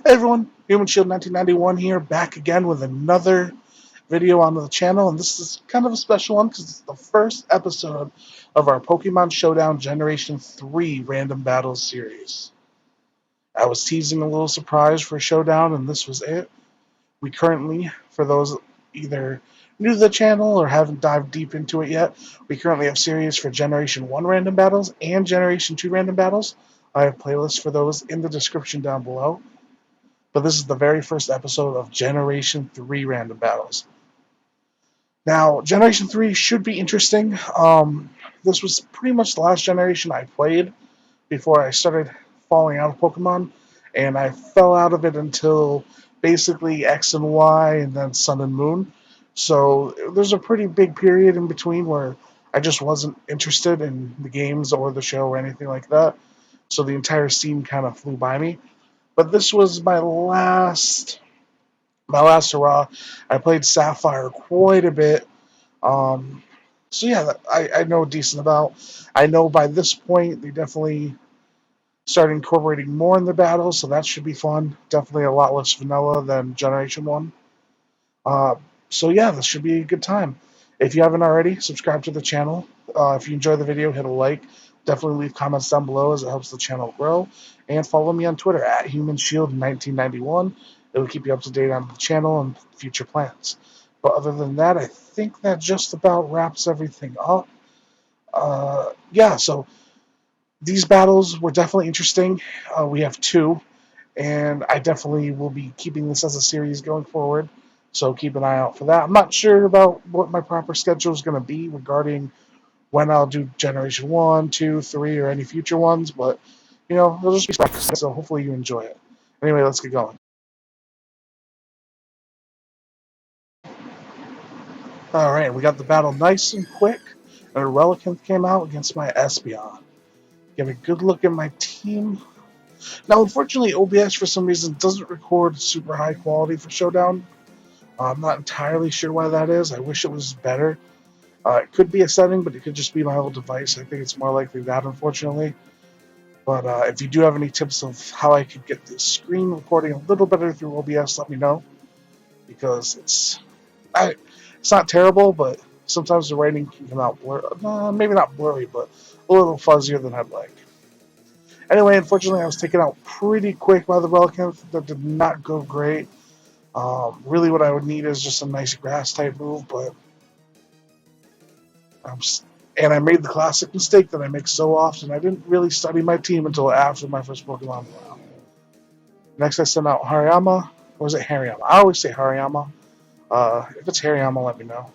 Hey everyone, Hoenn and Shield 1991 here, back again with another video on the channel, and this is kind of a special one because it's the first episode of our Pokemon Showdown Generation 3 Random Battles series. I was teasing a little surprise for Showdown, and this was it. We currently, for those either new to the channel or haven't dived deep into it yet, we currently have series for Generation 1 Random Battles and Generation 2 Random Battles. I have playlists for those in the description down below. But this is the very first episode of Generation 3 Random Battles. Now, Generation 3 should be interesting. This was pretty much the last generation I played before I started falling out of Pokemon, and I fell out of it until basically X and Y and then Sun and Moon. So there's a pretty big period in between where I just wasn't interested in the games or the show or anything like that. So the entire scene kind of flew by me. But this was my last hurrah. I played Sapphire quite a bit. So yeah, I know decent about. I know by this point they definitely started incorporating more in the battles, so that should be fun. Definitely a lot less vanilla than Generation 1. Uh, so yeah, this should be a good time. If you haven't already, subscribe to the channel. If you enjoy the video, hit a like. Definitely leave comments down below as it helps the channel grow. And follow me on Twitter at HuenShield1991. It will keep you up to date on the channel and future plans. But other than that, I think that just about wraps everything up. Yeah, so these battles were definitely interesting. We have two, and I definitely will be keeping this as a series going forward. So keep an eye out for that. I'm not sure about what my proper schedule is going to be regarding when I'll do Generation 1, 2, 3, or any future ones, but it'll just be practice, so hopefully you enjoy it. Anyway, let's get going. Alright, we got the battle nice and quick, and a Relicanth came out against my Espeon. Get a good look at my team. Now, unfortunately, OBS for some reason doesn't record super high quality for Showdown. I'm not entirely sure why that is. I wish it was better. It could be a setting, but it could just be my old device. I think it's more likely that, unfortunately. But if you do have any tips of how I could get the screen recording a little better through OBS, let me know. Because it's not terrible, but sometimes the writing can come out maybe not blurry, but a little fuzzier than I'd like. Anyway, unfortunately, I was taken out pretty quick by the Relicanth. That did not go great. Really, what I would need is just a nice grass type move, but and I made the classic mistake that I make so often. I didn't really study my team until after my first Pokemon round. Next, I sent out Hariyama. Or was it Hariyama? I always say Hariyama. If it's Hariyama, let me know.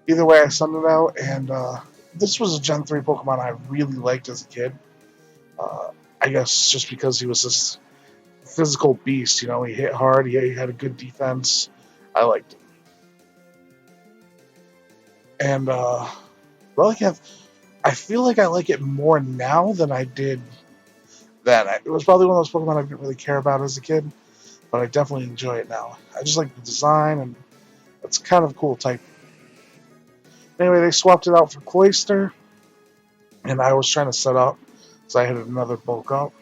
Either way, I sent it out, and this was a Gen 3 Pokemon I really liked as a kid. I guess just because he was this physical beast. He hit hard. He had a good defense. I liked him. And Relicanth, I feel like I like it more now than I did then. It was probably one of those Pokemon I didn't really care about as a kid, but I definitely enjoy it now. I just like the design, and it's kind of a cool type. Anyway, they swapped it out for Cloyster, and I was trying to set up, so I hit another bulk up.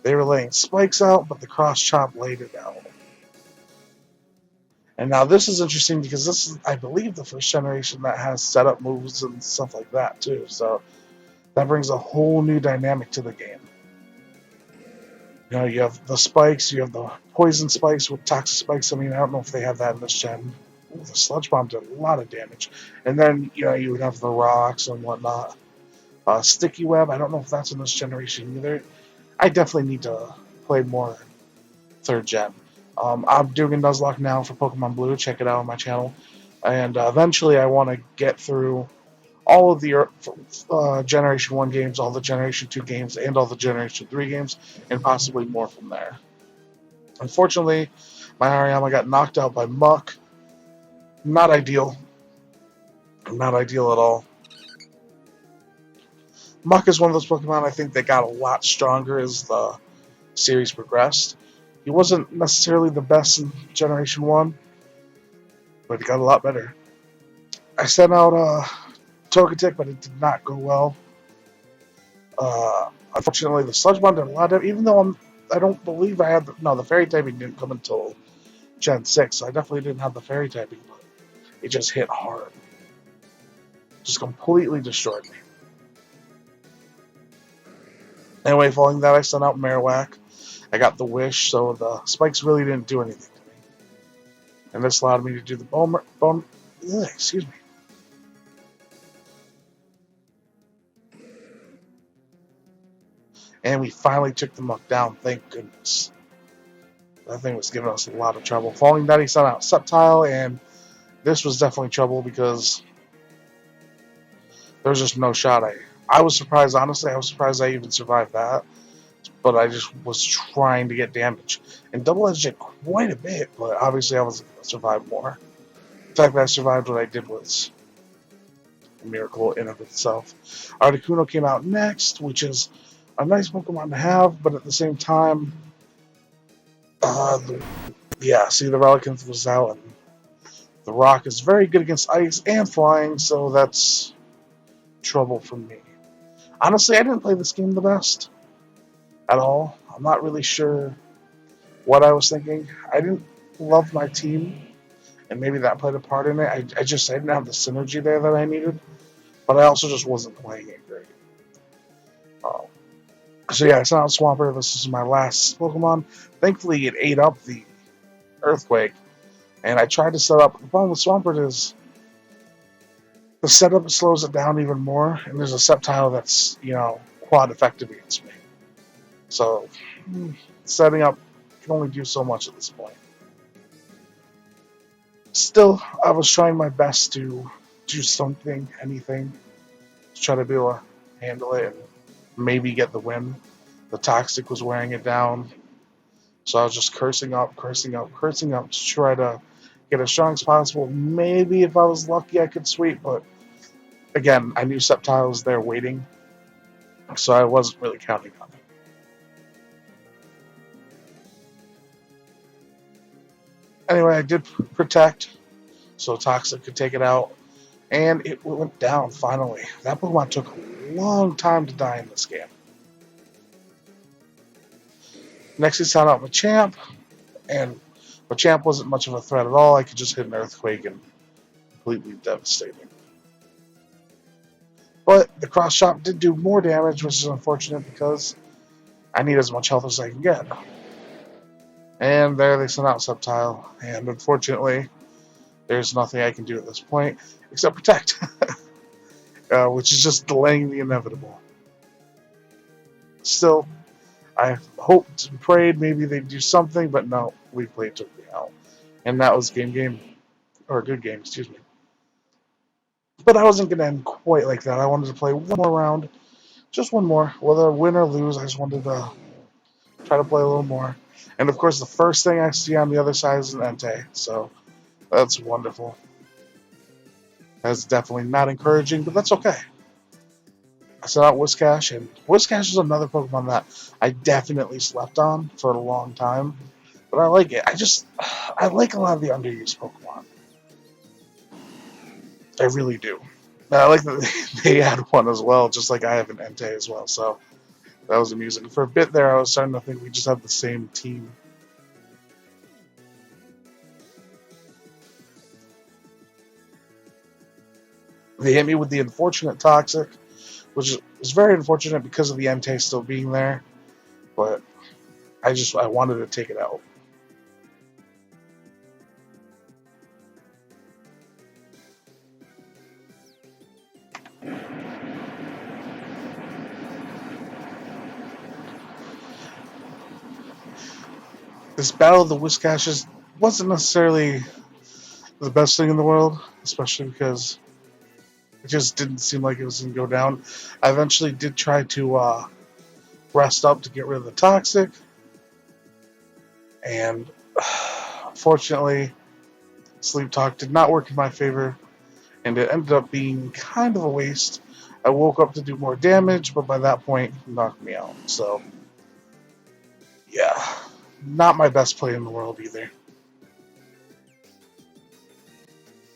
They were laying spikes out, but the cross chop laid it out. And now this is interesting because this is, I believe, the first generation that has setup moves and stuff like that too. So that brings a whole new dynamic to the game. You have the spikes, you have the poison spikes with toxic spikes. I mean, I don't know if they have that in this gen. Ooh, the sludge bomb did a lot of damage. And then, you would have the rocks and whatnot. Sticky web, I don't know if that's in this generation either. I definitely need to play more third gen. I'm doing a Nuzlocke now for Pokemon Blue. Check it out on my channel. And eventually I want to get through all of the Generation 1 games, all the Generation 2 games, and all the Generation 3 games, and possibly more from there. Unfortunately, my Hariyama got knocked out by Muck. Not ideal. Not ideal at all. Muck is one of those Pokemon I think that got a lot stronger as the series progressed. He wasn't necessarily the best in Generation 1, but he got a lot better. I sent out Togetic, but it did not go well. Unfortunately, the Sludge Bomb did a lot of, even though I don't believe I had, the Fairy typing didn't come until Gen 6, so I definitely didn't have the Fairy typing, but it just hit hard. Just completely destroyed me. Anyway, following that, I sent out Marowak. I got the Wish, so the spikes really didn't do anything to me. And this allowed me to do the excuse me. And we finally took the Muck down, thank goodness. That thing was giving us a lot of trouble. Following that, he sent out Sceptile, and this was definitely trouble because there was just no shot. I was surprised, honestly. I was surprised I even survived that. But I just was trying to get damage. And double-edged it quite a bit, but obviously I was going to survive more. The fact that I survived what I did was a miracle in of itself. Articuno came out next, which is a nice Pokemon to have, but at the same time, the Relicanth was out, and the Rock is very good against ice and flying, so that's trouble for me. Honestly, I didn't play this game the best at all. I'm not really sure what I was thinking. I didn't love my team, and maybe that played a part in it. I didn't have the synergy there that I needed, but I also just wasn't playing it great. So yeah, I sent out Swampert. This is my last Pokemon. Thankfully, it ate up the Earthquake, and I tried to set up. The problem with Swampert is the setup slows it down even more, and there's a Sceptile that's, quad effective against me. So, setting up can only do so much at this point. Still, I was trying my best to do something, anything, to try to be able to handle it and maybe get the win. The Toxic was wearing it down, so I was just cursing up to try to get as strong as possible. Maybe if I was lucky, I could sweep, but again, I knew Sceptile was there waiting, so I wasn't really counting on it. Anyway, I did protect, so Toxic could take it out, and it went down finally. That Pokemon took a long time to die in this game. Next, he sent out Machamp, and Machamp wasn't much of a threat at all. I could just hit an Earthquake and completely devastating. But the Cross Chop did do more damage, which is unfortunate because I need as much health as I can get. And there they sent out Sceptile, and unfortunately, there's nothing I can do at this point except protect, which is just delaying the inevitable. Still, I hoped and prayed maybe they'd do something, but no, Replay took me out. And that was good game, excuse me. But I wasn't going to end quite like that. I wanted to play one more round, just one more. Whether win or lose, I just wanted to try to play a little more. And of course, the first thing I see on the other side is an Entei, so that's wonderful. That's definitely not encouraging, but that's okay. I sent out Whiscash, and Whiscash is another Pokemon that I definitely slept on for a long time, but I like it. I like a lot of the underused Pokemon. I really do. And I like that they had one as well, just like I have an Entei as well, so that was amusing. For a bit there, I was starting to think we just have the same team. They hit me with the unfortunate Toxic, which is very unfortunate because of the Entei still being there, but I wanted to take it out. This Battle of the Whiscashes wasn't necessarily the best thing in the world, especially because it just didn't seem like it was going to go down. I eventually did try to rest up to get rid of the Toxic, and unfortunately, Sleep Talk did not work in my favor, and it ended up being kind of a waste. I woke up to do more damage, but by that point, it knocked me out. So, yeah, not my best play in the world either.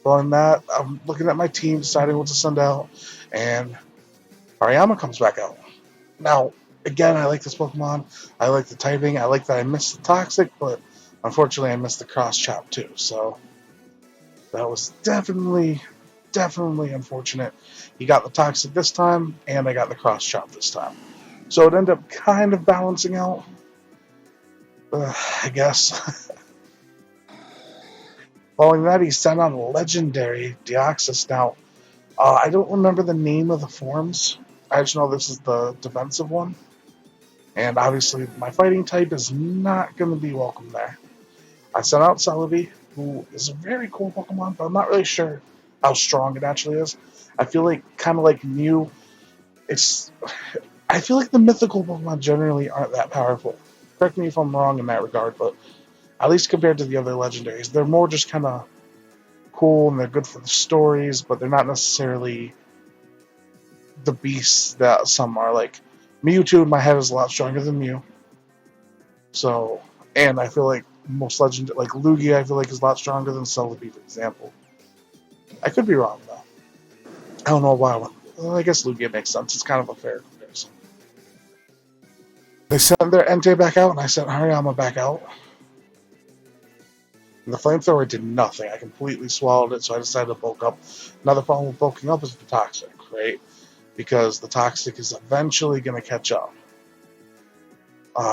Following that, I'm looking at my team, deciding what to send out, and Hariyama comes back out. Now, Again, I like this Pokemon. I like the typing. I like that I missed the Toxic, but unfortunately I missed the Cross Chop too. So that was definitely unfortunate. He got the Toxic this time, and I got the Cross Chop this time. So it ended up kind of balancing out, I guess. Following that, he sent out a legendary Deoxys. Now, I don't remember the name of the forms. I just know this is the defensive one. And obviously, my fighting type is not going to be welcome there. I sent out Celebi, who is a very cool Pokemon, but I'm not really sure how strong it actually is. I feel like, kind of like Mew, I feel like the mythical Pokemon generally aren't that powerful. Correct me if I'm wrong in that regard, but at least compared to the other legendaries, they're more just kind of cool and they're good for the stories, but they're not necessarily the beasts that some are. Like Mewtwo in my head is a lot stronger than Mew. So, and I feel like most legend, like Lugia, I feel like is a lot stronger than Celebi, for example. I could be wrong though. I don't know why. Well, I guess Lugia makes sense. It's kind of a fair comparison. They sent their Entei back out, and I sent Hariyama back out. And the flamethrower did nothing. I completely swallowed it, so I decided to bulk up. Another problem with bulking up is the toxic, right? Because the toxic is eventually going to catch up.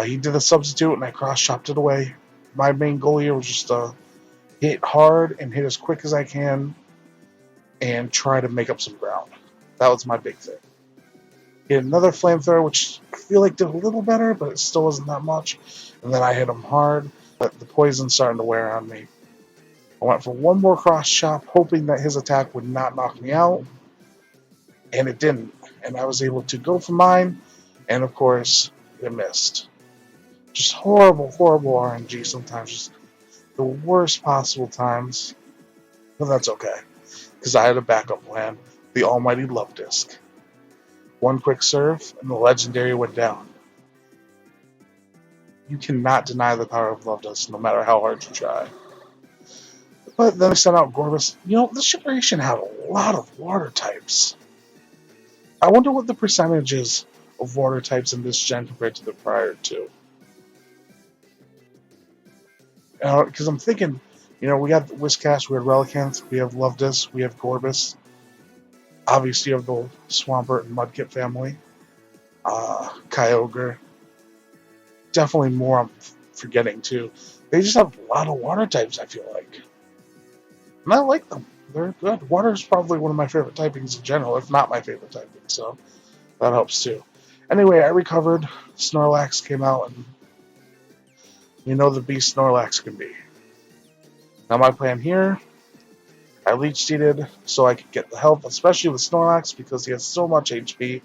He did a substitute, and I cross-chopped it away. My main goal here was just to hit hard and hit as quick as I can and try to make up some ground. That was my big thing. Hit another flamethrower, which I feel like did a little better, but it still wasn't that much. And then I hit him hard, but the poison's starting to wear on me. I went for one more cross chop, hoping that his attack would not knock me out, and it didn't. And I was able to go for mine, and of course, it missed. Just horrible RNG sometimes. Just the worst possible times. But that's okay, because I had a backup plan, the almighty Love Disc. One quick serve, and the legendary went down. You cannot deny the power of Love Disc, no matter how hard you try. But then I sent out Gorbis. You know, this generation had a lot of water types. I wonder what the percentage is of water types in this gen compared to the prior two. Because I'm thinking, we have Whiscash, we have Relicanth, we have Love Disc, we have Gorbis. Obviously, you have the Swampert and Mudkip family. Kyogre. Definitely more I'm forgetting, too. They just have a lot of water types, I feel like. And I like them. They're good. Water is probably one of my favorite typings in general, if not my favorite typing, so that helps, too. Anyway, I recovered. Snorlax came out, and you know the beast Snorlax can be. Now my plan here, I leech seeded so I could get the health, especially with Snorlax, because he has so much HP.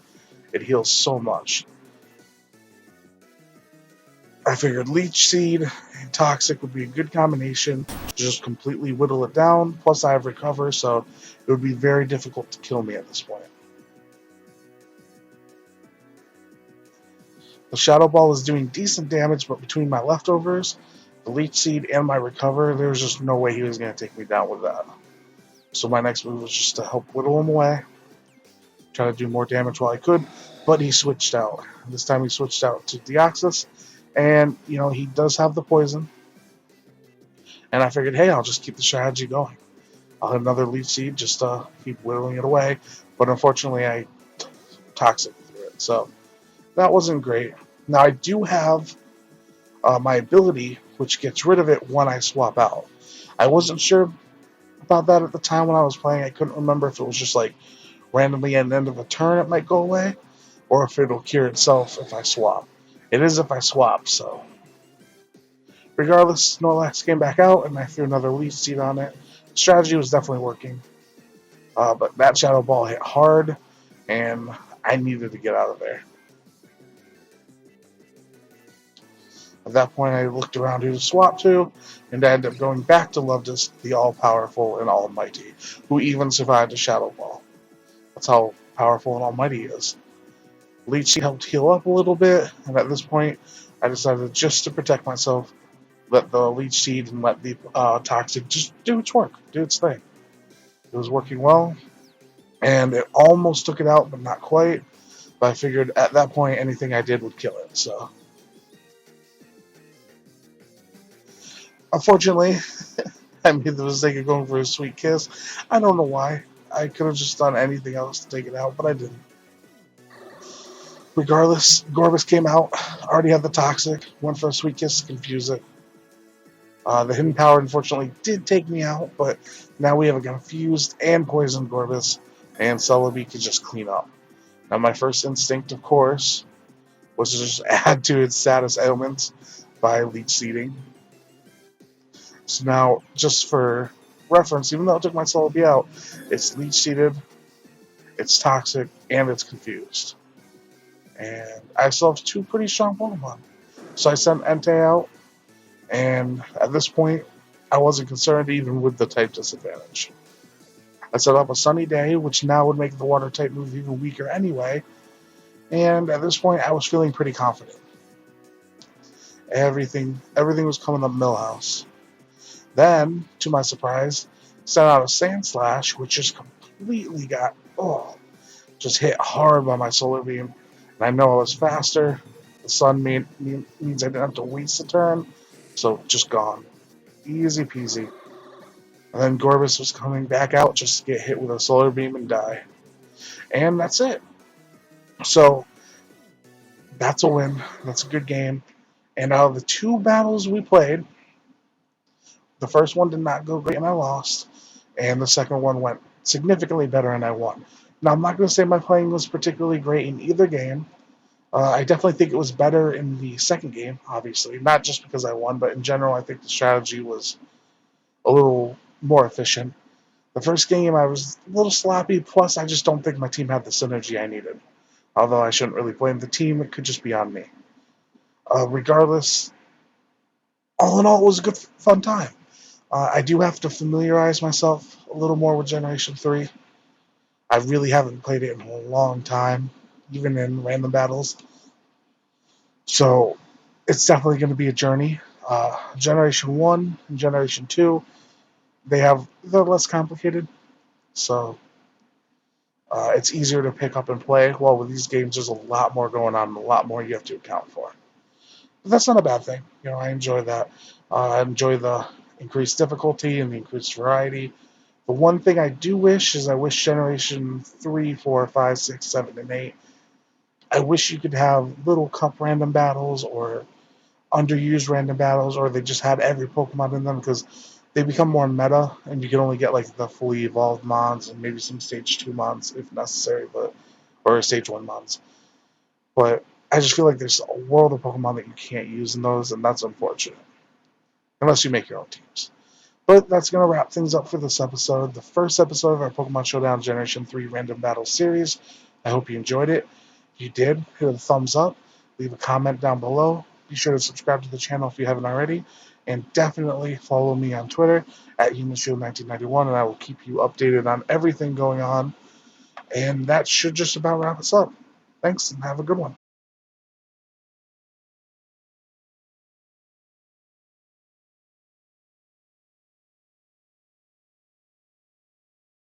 It heals so much. I figured Leech Seed and Toxic would be a good combination to just completely whittle it down. Plus I have Recover, so it would be very difficult to kill me at this point. The Shadow Ball is doing decent damage, but between my leftovers, the Leech Seed, and my Recover, there was just no way he was going to take me down with that. So my next move was just to help whittle him away, try to do more damage while I could, but he switched out. This time he switched out to Deoxys, and, he does have the poison. And I figured, hey, I'll just keep the strategy going. I'll hit another Leech Seed, just to keep whittling it away. But unfortunately, I Toxic through it, so that wasn't great. Now, I do have my ability, which gets rid of it when I swap out. I wasn't sure about that at the time when I was playing. I couldn't remember if it was just like randomly at the end of a turn it might go away, or if it'll cure itself if I swap. It is if I swap, so. Regardless, Snorlax came back out, and I threw another Leech Seed on it. The strategy was definitely working. But that Shadow Ball hit hard, and I needed to get out of there. At that point, I looked around who to swap to, and I ended up going back to Love Disc, the all-powerful and almighty, who even survived a Shadow Ball. That's how powerful and almighty he is. Leech Seed helped heal up a little bit, and at this point, I decided just to protect myself, let the Leech Seed and let the Toxic just do its work, do its thing. It was working well, and it almost took it out, but not quite. But I figured at that point anything I did would kill it. So unfortunately, I made the mistake of going for a sweet kiss. I don't know why. I could have just done anything else to take it out, but I didn't. Regardless, Gorbis came out, already had the toxic, went for a sweet kiss to confuse it. The hidden power unfortunately did take me out, but now we have a confused and poisoned Gorbis, and Celebi can just clean up. Now my first instinct, of course, was to just add to its status ailments by leech seeding. So now, just for reference, even though it took my Celebi out, it's leech seeded, it's toxic, and it's confused. And I still have two pretty strong Pokemon. So I sent Entei out, and at this point, I wasn't concerned even with the type disadvantage. I set up a Sunny Day, which now would make the water type move even weaker anyway, and at this point, I was feeling pretty confident. Everything was coming up Millhouse. Then, to my surprise, sent out a Sand Slash, which just completely just hit hard by my Solar Beam. And I know I was faster. The sun means I didn't have to waste a turn, so just gone. Easy peasy. And then Gorbis was coming back out just to get hit with a Solar Beam and die. And that's it. So, that's a win. That's a good game. And out of the two battles we played, the first one did not go great and I lost. And the second one went significantly better and I won. Now, I'm not going to say my playing was particularly great in either game. I definitely think it was better in the second game, obviously. Not just because I won, but in general, I think the strategy was a little more efficient. The first game, I was a little sloppy, plus I just don't think my team had the synergy I needed. Although I shouldn't really blame the team, it could just be on me. Regardless, all in all, it was a good, fun time. I do have to familiarize myself a little more with Generation 3. I really haven't played it in a long time, even in random battles. So it's definitely going to be a journey. Generation 1 and Generation 2, they're less complicated. So it's easier to pick up and play. While with these games, there's a lot more going on, and a lot more you have to account for. But that's not a bad thing. I enjoy that. I enjoy the increased difficulty and the increased variety. The one thing I do wish is I wish Generation 3, 4, 5, 6, 7, and 8, I wish you could have little cup random battles or underused random battles, or they just had every Pokemon in them, because they become more meta, and you can only get like the fully evolved Mons and maybe some Stage 2 Mons if necessary, or Stage 1 Mons. But I just feel like there's a world of Pokemon that you can't use in those, and that's unfortunate. Unless you make your own teams. But that's going to wrap things up for this episode, the first episode of our Pokemon Showdown Generation 3 Random Battle Series. I hope you enjoyed it. If you did, hit a thumbs up, leave a comment down below. Be sure to subscribe to the channel if you haven't already. And definitely follow me on Twitter at HumanShield1991, and I will keep you updated on everything going on. And that should just about wrap us up. Thanks, and have a good one.